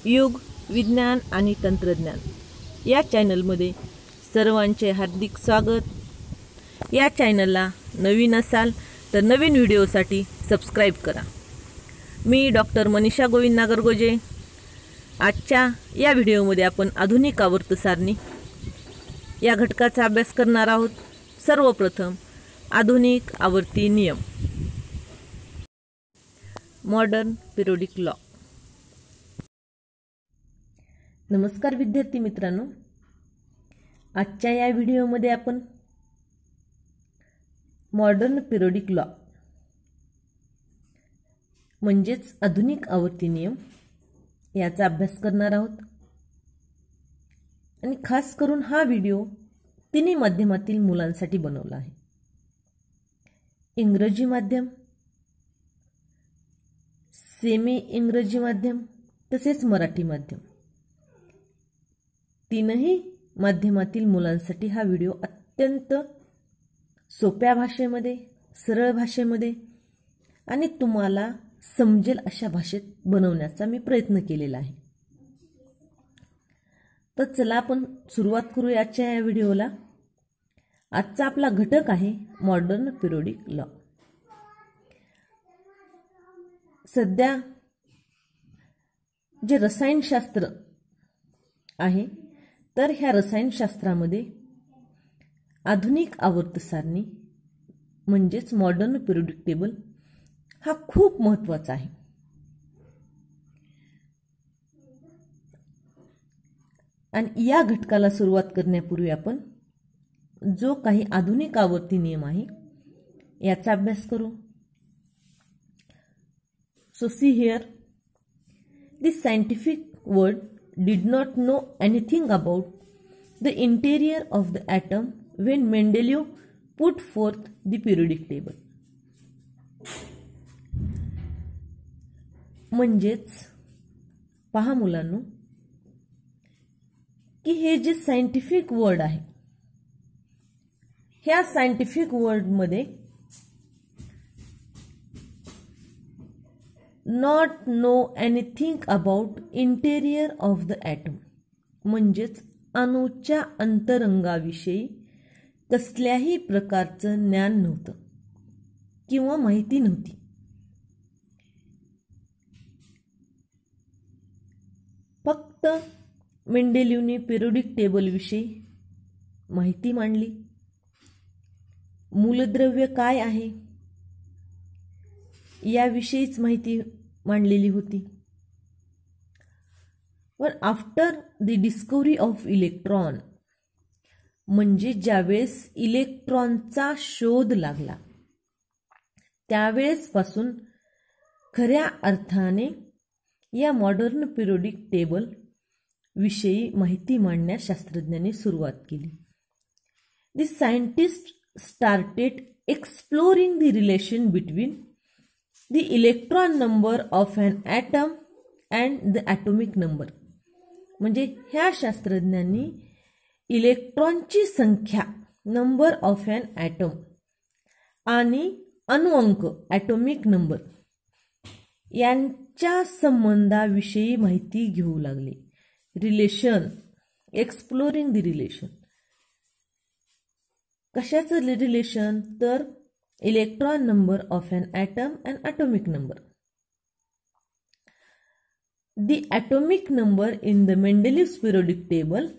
युग विज्ञान आणि तंत्रज्ञान या चॅनलमध्ये सर्वांचे हार्दिक स्वागत। या चॅनलला नवीन असाल तर नवीन व्हिडिओसाठी सबस्क्राइब करा। मी डॉक्टर मनीषा गोविंद नागरगोजे। आजच्या या व्हिडिओमध्ये आपण आधुनिक आवर्त सारणी या घटकाचा अभ्यास करणार आहोत। सर्वप्रथम आधुनिक आवर्ती नियम, मॉडर्न पिरियोडिक लॉ। नमस्कार विद्यार्थी मित्रांनो, आजच्या या व्हिडिओमध्ये आपण मॉडर्न पिरियोडिक लॉ म्हणजेच आधुनिक आवर्ती नियम याचा अभ्यास करणार आहोत। आणि खास करून हा व्हिडिओ तिन्ही माध्यमातील मुलांसाठी बनवला आहे। इंग्रजी माध्यम, सेमी इंग्रजी माध्यम तसेच मराठी माध्यम, तीनही माध्यमातील मुलांसाठी हा व्हिडिओ अत्यंत सोप्या भाषेमध्ये, सरळ भाषेमध्ये आणि तुम्हाला समजेल अशा भाषेत बनवण्याचा मी प्रयत्न केलेला आहे। तर चला आपण सुरुवात करू आजच्या या व्हिडिओला। आजचा आपला घटक आहे मॉडर्न पिरियोडिक लॉ। सध्या जे रसायनशास्त्र आहे तर ह्या रसायनशास्त्रामध्ये आधुनिक आवर्त सारणी म्हणजेच मॉडर्न पिरियोडिक टेबल हा खूप महत्त्वाचा आहे। आणि या घटकाला सुरुवात करण्यापूर्वी आपण जो काही आधुनिक आवर्ती नियम आहे याचा अभ्यास करू। So see here, the scientific world did not know anything about the interior of the atom when Mendeleev put forth the periodic table. म्हणजेच पहा मुलांनो की हे जे सायंटिफिक वर्ड आहे ह्या सायंटिफिक वर्ड मध्ये not know anything about interior of the atom म्हणजेच अणूच्या अंतरंगाविषयी कसल्याही प्रकारचं ज्ञान नव्हतं किंवा माहिती नव्हती। फक्त मेंडेलिव्हने पिरियोडिक टेबल विषयी माहिती मांडली। मूलद्रव्य काय आहे याविषयीच माहिती मांडलेली होती। पण after the discovery of electron म्हणजे ज्यावेळेस इलेक्ट्रॉनचा शोध लागला त्यावेळेस पासून खऱ्या अर्थाने या मॉडर्न पिरियोडिक टेबल विषयी माहिती मांडण्यास शास्त्रज्ञांनी सुरुवात केली। The scientist started exploring the relation between the electron number of an atom and the atomic number म्हणजे ह्या शास्त्रज्ञांनी इलेक्ट्रॉनची संख्या नंबर ऑफ एन ॲटम आणि अणुअंक ॲटॉमिक नंबर यांच्या संबंधाविषयी माहिती घेऊ लागले। रिलेशन, एक्सप्लोरिंग द रिलेशन, कशाचं रिलेशन तर electron number of an atom and atomic number. The atomic number in the Mendeleev's periodic table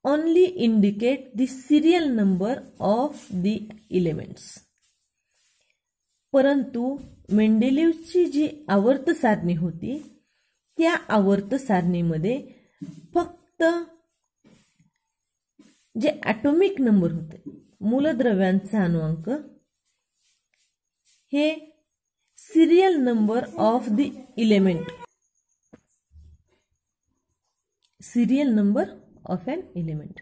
only indicate the serial number of the elements. परंतु मेंडेलीवची जी आवर्त सारणी होती त्या आवर्त सारणीमध्ये फक्त जे ॲटॉमिक नंबर होते, मूलद्रव्यांचा अणुअंक, हे serial number of the element, serial number of an element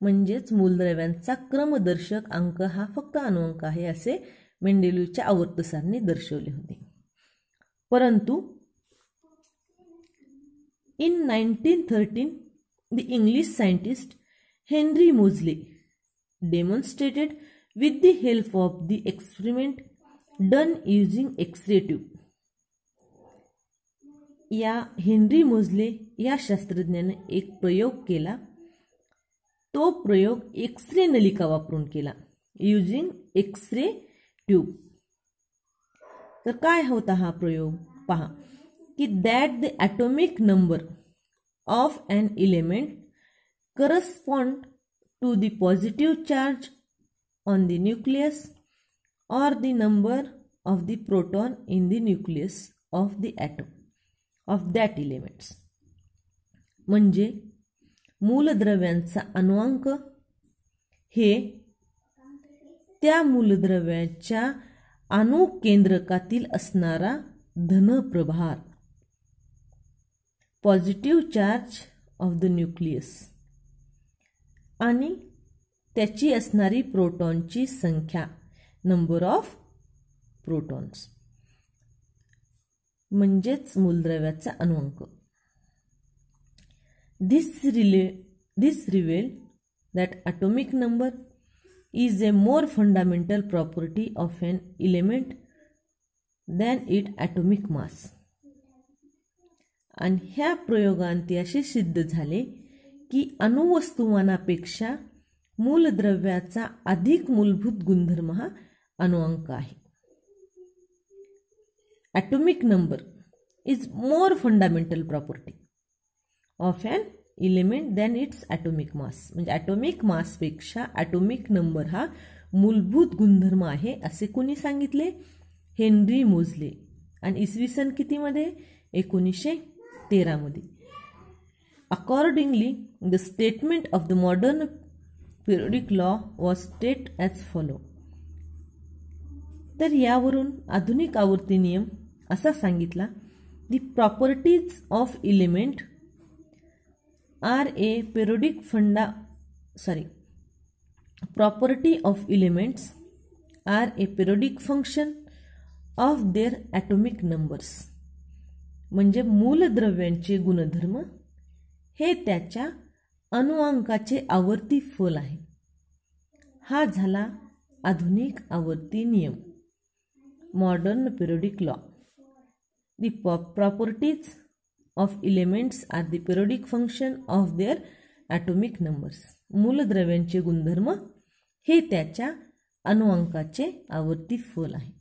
म्हणजेच मूलद्रव्यांचा क्रमदर्शक अंक हा फक्त अणुअंक आहे असे मेंडेलीवच्या आवर्त सारणी दर्शवले होते। परंतु in 1913 the English scientist Henry Moseley demonstrated with the help of the experiment done using X-ray tube या हेनरी मोझले या शास्त्रज्ञाने एक प्रयोग केला. तो प्रयोग एक्सरे नलिका वापरून केला, युजिंग एक्सरे ट्यूब. तर काय होता हा प्रयोग पहा की that the atomic number of an element correspond to the positive charge on the nucleus or the number of the proton in the nucleus of the atom of that elements. म्हणजे मूलद्रव्यांचा अणुअंक हे त्या मूलद्रव्याच्या अणुकेंद्रकातील असणारा धनप्रभार, positive charge of the nucleus, आणि त्याची असणारी प्रोटॉनची संख्या, नंबर ऑफ प्रोटॉन्स, म्हणजेच मूलद्रव्याचा अणुअंक. This revealed that atomic number is a more fundamental property of an element than its atomic mass. आणि ह्या प्रयोगांती असे सिद्ध झाले की अणुवस्तुमानापेक्षा मूलद्रव्याचा अधिक मूलभूत गुणधर्म हा अणुअंक आहे. Atomic number is more fundamental property of an element than it's atomic mass. म्हणजे ॲटॉमिक मासपेक्षा ॲटॉमिक नंबर हा मूलभूत गुणधर्म आहे असे कोणी सांगितले? Henry Moseley. आणि इसवी सन कितीमध्ये? 1913 मध्ये. Accordingly the statement of the modern periodic law was state as follow. तर यावरून आधुनिक आवर्ती नियम असा सांगितला, the properties of element are a periodic property of elements are a periodic function of their atomic numbers. म्हणजे मूलद्रव्यांचे गुणधर्म हे त्याच्या अणुअंकाचे आवर्ती फल आहे. हा झाला आधुनिक आवर्ती नियम, modern periodic law. The properties of elements are the periodic function of their atomic numbers. मूलद्रव्यांचे गुणधर्म हे त्याच्या अणुअंकाचे आवर्ती फल आहे.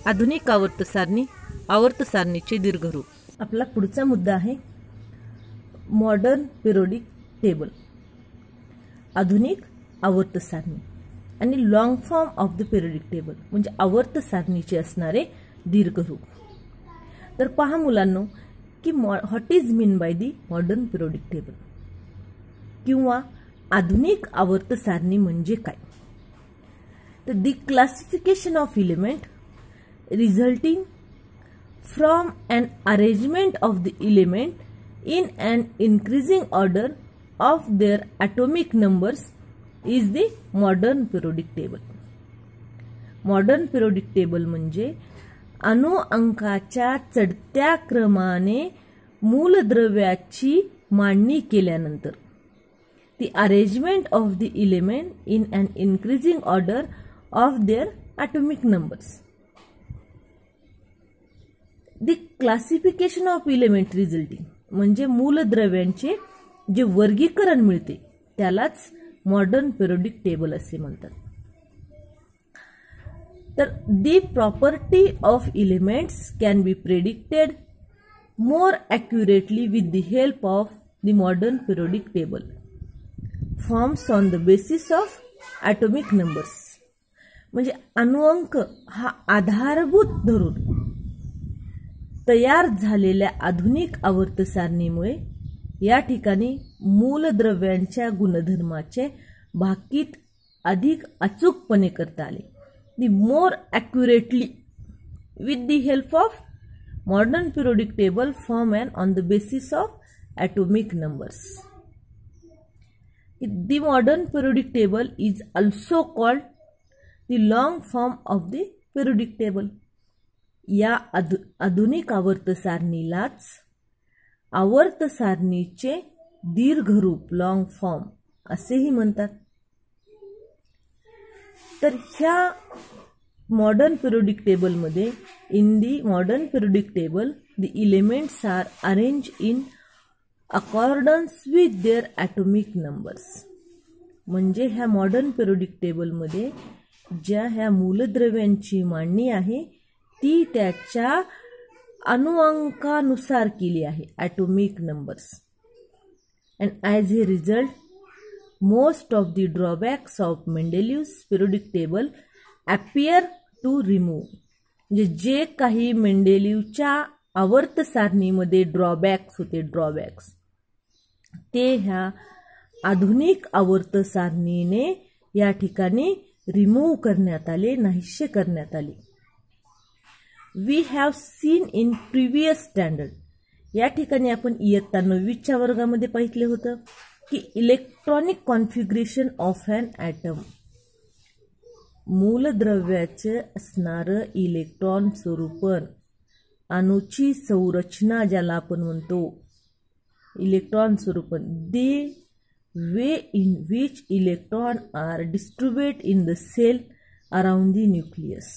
आधुनिक आवर्त सारणी, आवर्त सारणीचे दीर्घरूप. आपला पुढचा मुद्दा आहे मॉडर्न पिरियडिक टेबल, आधुनिक आवर्त सारणी. आणि long form of the periodic table म्हणजे आवर्त सारणीचे असणारे दीर्घरूप. तर पहा मुलांनो की what is mean by the modern periodic table किंवा आधुनिक आवर्त सारणी म्हणजे काय? तर the classification of element resulting from an arrangement of the element in an increasing order of their atomic numbers is the modern periodic table. Modern periodic table म्हणजे अणुअंकाच्या चढत्या क्रमाने मूलद्रव्याची मांडणी केल्यानंतर, the arrangement of the element in an increasing order of their atomic numbers. The classification of element resulting म्हणजे मूलद्रव्यांचे जे वर्गीकरण मिळते त्यालाच मॉडर्न पिरियडिक टेबल असे म्हणतात. तर दी property of elements can be predicted more accurately with the help of the modern periodic table forms on the basis of atomic numbers. म्हणजे अणुअंक हा आधारभूत धरून तयार झालेल्या आधुनिक आवर्त सारणीमुळे या ठिकाणी मूलद्रव्यांच्या गुणधर्माचे भाकीत अधिक अचूकपणे करता आले. The more accurately with the help of modern periodic table form and on the basis of atomic numbers. The modern periodic table is also called the long form of the periodic table. या आधुनिक आवर्त सारणीलाच आवर्त सारणीचे दीर्घरूप long form असेही म्हणतात. तर ह्या modern periodic टेबलमध्ये in the modern periodic table the elements are arrange in accordance with their atomic numbers. म्हणजे ह्या मॉडर्न पिरियोडिक टेबलमध्ये ज्या ह्या मूलद्रव्यांची मांडणी आहे ती त्याच्या अनुअंकानुसार केली आहे, atomic numbers. And as a result most of the drawbacks of Mendeleev's periodic table appear to remove. म्हणजे जे काही मेंडेलिव्हच्या आवर्त सारणीमध्ये ड्रॉबॅक्स होते, ड्रॉबॅक्स ते ह्या आधुनिक आवर्त सारणीने या ठिकाणी रिमूव्ह करण्यात आले, नाहीसे करण्यात आले. We have seen in previous standard. या ठिकाणी आपण इयत्ता 9वीच्या वर्गामध्ये पाहिलं होतं की electronic configuration of an atom, मूलद्रव्याचे असणारं इलेक्ट्रॉन स्वरूपन, अणूची संरचना ज्याला आपण म्हणतो इलेक्ट्रॉन स्वरूपन, the way in which electron are distributed in the shell around the nucleus.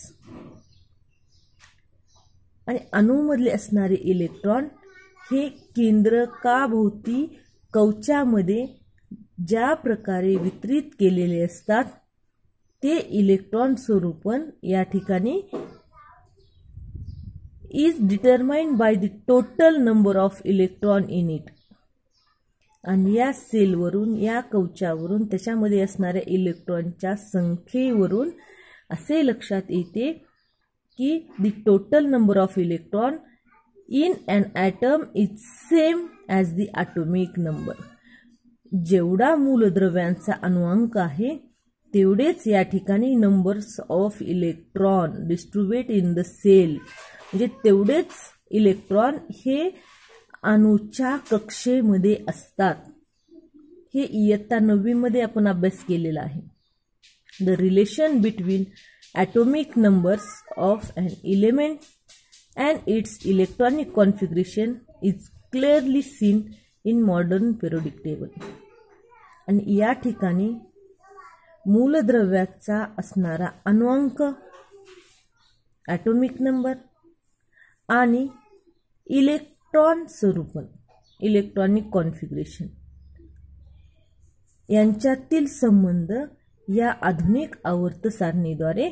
आणि अणूमधले असणारे इलेक्ट्रॉन हे केंद्रकाभोवती कवचामध्ये ज्या प्रकारे वितरित केलेले असतात ते इलेक्ट्रॉन स्वरूपन या ठिकाणी is determined by the total number of electron in it. आणि या सेलवरून, या कवचावरून त्याच्यामध्ये असणाऱ्या इलेक्ट्रॉनच्या संख्येवरून असे लक्षात येते की the total number of electron in an atom is same as the atomic number. जेवढा मूलद्रव्यांचा अनुअंक आहे तेवढेच या ठिकाणी numbers of electron distributed in the shell, म्हणजे तेवढेच इलेक्ट्रॉन हे अणूच्या कक्षेमध्ये असतात. हे इयत्ता 9वीमध्ये आपण अभ्यास केलेला आहे. The relation between atomic numbers of an element and its electronic configuration is clearly seen in modern periodic table. आणि या ठिकाणी मूलद्रव्याचा असणारा अनुअंक, ॲटॉमिक नंबर आणि इलेक्ट्रॉन स्वरूपन, इलेक्ट्रॉनिक कॉन्फिगरेशन यांच्यातील संबंध या आधुनिक आवर्त सारणीद्वारे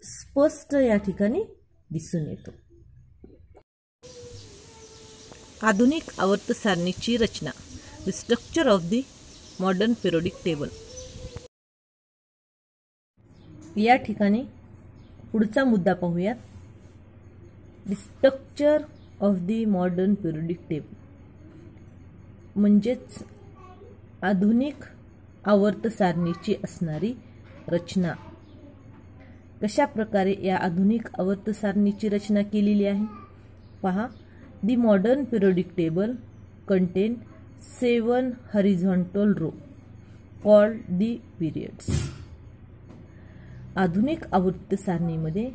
स्पष्ट या ठिकाणी दिसून येतो. आधुनिक आवर्त सारणीची रचना, the structure of the modern periodic table. या ठिकाणी पुढचा मुद्दा पाहूयात, the structure of the modern periodic table. म्हणजेच आधुनिक आवर्त सारणीची असणारी रचना. कशा प्रकारे या आधुनिक आवर्त सारणीची रचना केलेली आहे पहा. The modern periodic table contain 7 horizontal row called the periods. आधुनिक आवर्त सारणीमध्ये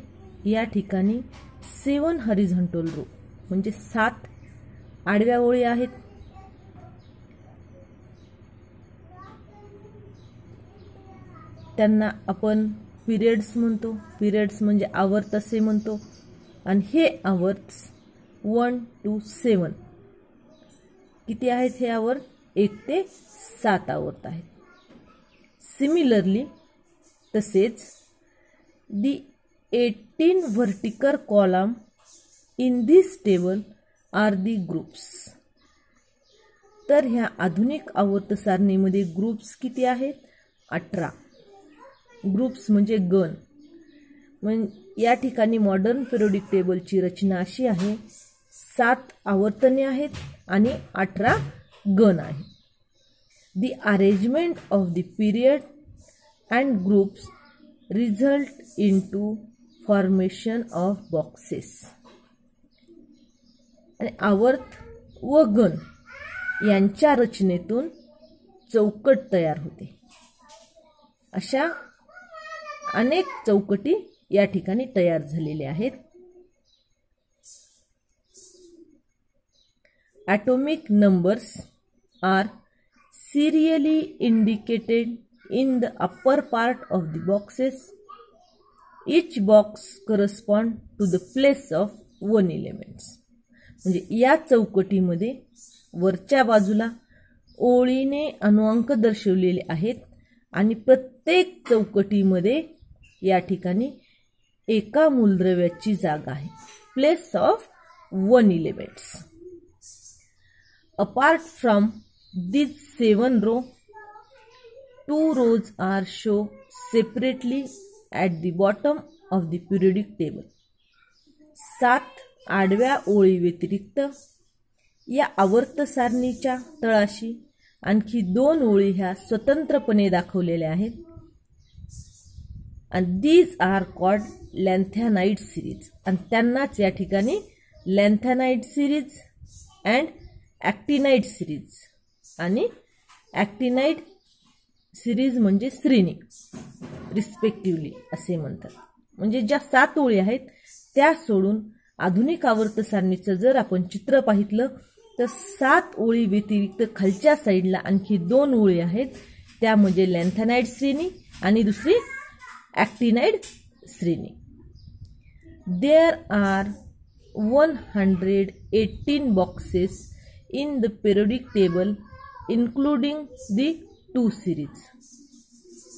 या ठिकाणी 7 हॉरिझॉन्टल रो म्हणजे 7 आडव्या ओळी आहेत. त्यांना आपण पिरियड्स म्हणतो. पिरियड्स म्हणजे आवर्त असे म्हणतो. आणि हे आवर्त 1 to 7 किती आहेत? हे आवर्त 1 ते 7 आवर्त आहेत. सिमिलरली तसेच दी 18 vertical column in this table are the groups. तर ह्या आधुनिक आवर्त सारणीमध्ये ग्रुप्स किती आहेत? 18. ग्रुप्स म्हणजे गण. या ठिकाणी मॉडर्न पिरियोडिक टेबलची रचना अशी आहे, 7 आवर्तने आहेत आणि 18 गण आहेत. दी arrangement of the period and groups result into formation of boxes. आणि आवर्त व गण यांच्या रचनेतून चौकट तयार होते. अशा अनेक चौकटी या ठिकाणी तयार झालेल्या आहेत. Atomic numbers are serially indicated in the upper part of the boxes each box correspond to the place of one elements. म्हणजे या चौकटीमध्ये वरच्या बाजूला ओळीने अनुअंक दर्शवलेले आहेत आणि प्रत्येक चौकटीमध्ये या ठिकाणी एका मूलद्रव्याची जागा आहे. Place of one elements. Apart from these 7 rows, 2 rows are shown separately at the bottom of the periodic table. 7 आडव्या ओळी व्यतिरिक्त या आवर्त सारणीच्या तळाशी आणखी 2 ओळी ह्या स्वतंत्रपणे दाखवलेल्या आहेत. and these are called lanthanide series. आणि त्यांनाच या ठिकाणी lanthanide series and actinide series आणि actinide series म्हणजे श्रेणी रिस्पेक्टिव्हली असे म्हणतात. म्हणजे ज्या 7 ओळी आहेत त्या सोडून आधुनिक आवर्त सारणीचं जर आपण चित्र पाहितलं तर 7 ओळी व्यतिरिक्त खालच्या साईडला आणखी 2 ओळी आहेत. त्या म्हणजे लॅन्थॅनाइड श्रेणी आणि दुसरी ॲक्टिनाइड श्रेणी. There are 118 boxes in the periodic table including the 2 series.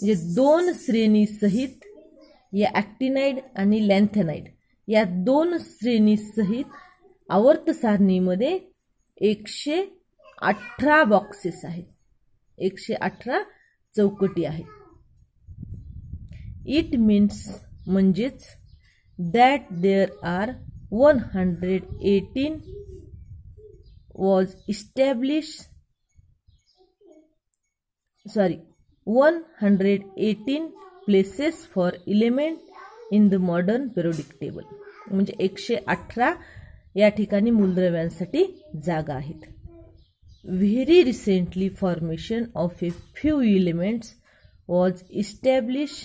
म्हणजे 2 श्रेणी सहित या ॲक्टिनाइड आणि लॅन्थॅनाइड या 2 श्रेणी सहित आवर्त सारणीमध्ये 118 बॉक्सेस आहेत. 118 चौकटी आहेत. इट मीन्स म्हणजेच that there are 118 was established 118 places for element in the modern periodic table. म्हणजे 118 या ठिकाणी मूलद्रव्यांसाठी जागा आहेत. Very recently formation of a few elements was established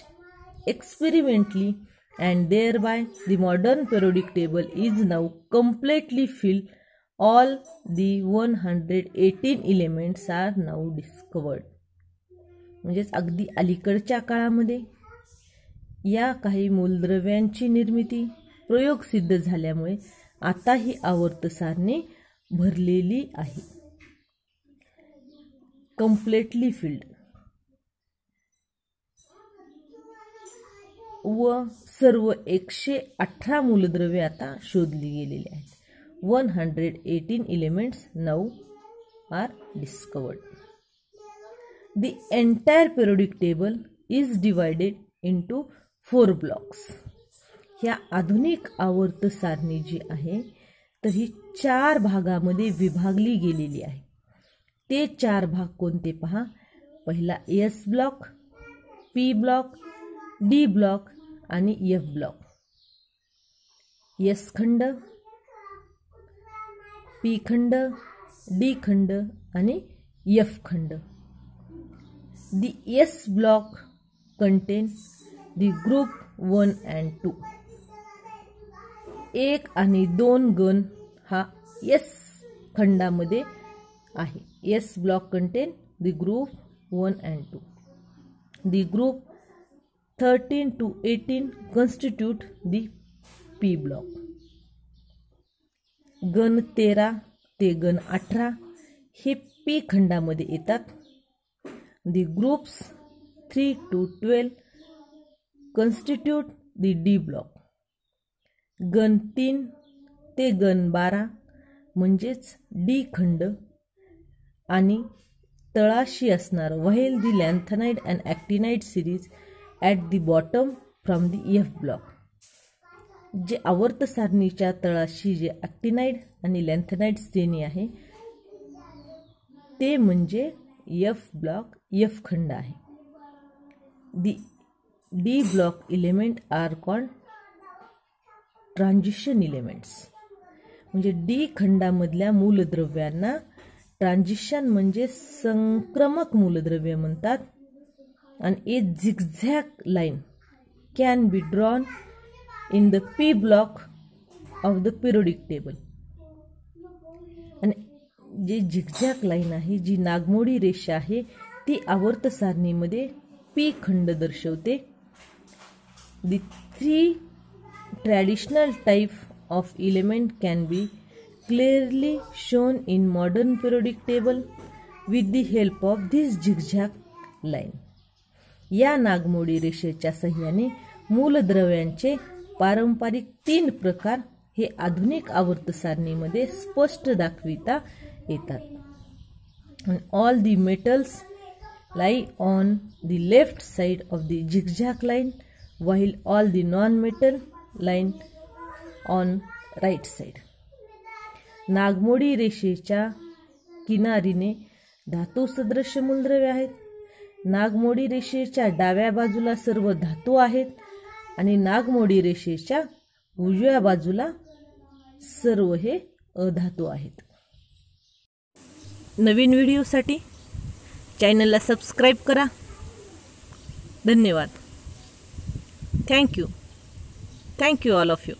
experimentally and thereby the modern periodic table is now completely filled. All the 118 elements are now discovered. म्हणजेच अगदी अलीकडच्या काळामध्ये या काही मूलद्रव्यांची निर्मिती प्रयोग सिद्ध झाल्यामुळे आता ही आवर्त सारणी भरलेली आहे. Completely field. व सर्व 118 मूलद्रव्ये आता शोधली गेलेली आहेत. 118 elements now are discovered. The entire periodic table is divided into 4 blocks. ह्या आधुनिक आवर्त सारणी जी आहे तर ही 4 भागामध्ये विभागली गेलेली आहे. ते 4 भाग कोणते पहा. पहिला S block, P block, D block आणि F ब्लॉक. S खंड, P खंड, D खंड आणि F खंड. The S block contain the group 1 and 2. 1 आणि 2 गण हा S खंडामध्ये आहे. S block contain the group 1 and 2. The group 13 to 18 constitute the P block. गण 13 ते गण 18 हे P खंडामध्ये येतात. The groups 3 to 12 constitute the D block. गण 3 ते गण 12 म्हणजेच D खंड आणि तळाशी असणार while the lanthanide and actinide series at the bottom from the F block. जे आवर्त सारणीच्या तळाशी जे ॲक्टिनाइड आणि लॅन्थॅनाइड श्रेणी आहे ते म्हणजे F ब्लॉक F खंड आहे. The D block element are called transition elements. म्हणजे D खंडामधल्या मूलद्रव्यांना ट्रान्झिशन म्हणजे संक्रमक मूलद्रव्य म्हणतात. आणि a zigzag line can be drawn in the P block of the periodic table. आणि जे झिगझॅग लाईन आहे जी नागमोडी रेषा आहे ती आवर्त सारणीमध्ये P खंड दर्शवते. The three traditional type of element can be clearly shown in modern periodic table with the help of this zigzag line. या नागमोडी रेषेच्या सहाय्याने मूलद्रव्यांचे पारंपरिक 3 प्रकार हे आधुनिक आवर्त सारणीमध्ये स्पष्ट दाखविता येतात. All the metals lie on the left side of the zigzag line while all the non-metal line on right side. नागमोडी रेषेच्या किनारीने धातू सदृश मूलद्रव्ये आहेत. नागमोडी रेषेच्या डाव्या बाजूला सर्व धातू आहेत आणि नागमोडी रेषेच्या उजव्या बाजूला सर्व हे अधातू आहेत. नवीन व्हिडिओसाठी चॅनलला सबस्क्राईब करा. धन्यवाद. Thank you all of you.